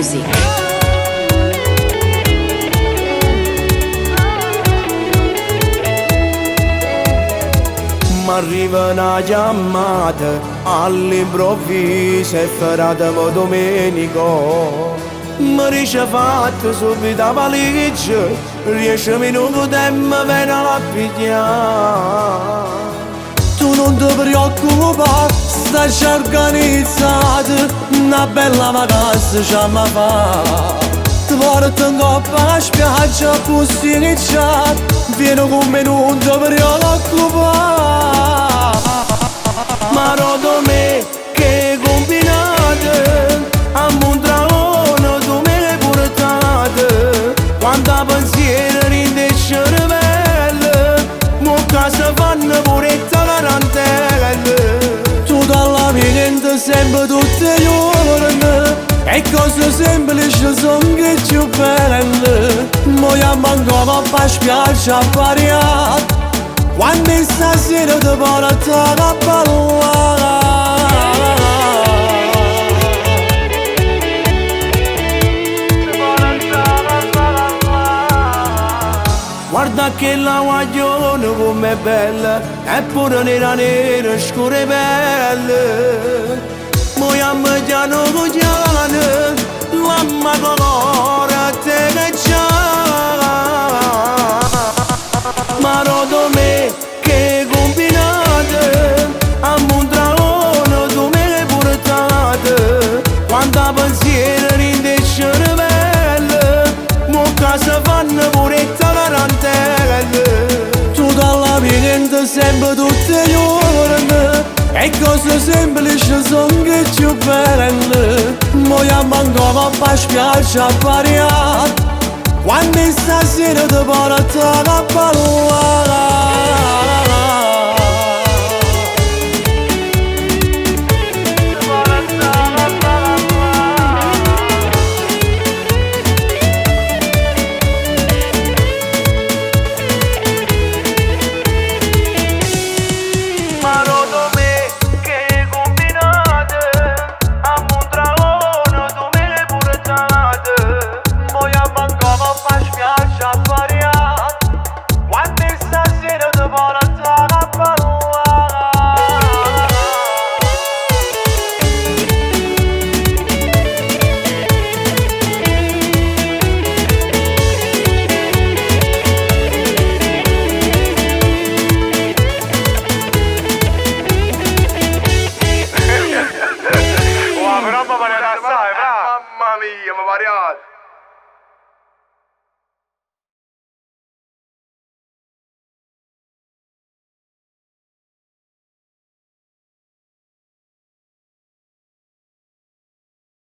Music. M'arriva una chiamata all'improvviso e faratemi Domenico. Mi dice fatto subito la valigia, 10 minuti e mi viene a pigliare. Tu non ti preoccupare, stai già organizzata, una bella vacanza ci amma fa. Ti porto in coppa alla spiaggia, posso iniziare, vieni con me non ti preoccupare. Ma rodo me che combinate, a Mondragone tu me le portate. Quanta pensiero rinde il cervello, mo casa fanno purezza tarantelle. Tu dalla mia niente sempre tutte le giorni, e cose semplici sono che più belle. Mo io manco a spiaggia a variare, quando stasera ti porto a ballare. Guarda che la guaglione com'è bella, eppure nera nera scure belle. Mo io piano piano, mamma colora te ne già. Ma rodo me che combinate, a Mondragone tu me le portate. Quanta pensiero rinde il cervello, mo casa fanno purezza tarantelle. Tu dalla mia niente sempre tutte le giorni, e cose semplici sono che più belle. Mo io manco a spiaggia a variare, quando stasera ti porto a ballare. Ma rodo me che combinate, a Mondragone tu me le portate. Mo io manco a spiaggia a variare, quando stasera ti porto a ballare. Però mi pare assai, fra! Mamma mia, mi pare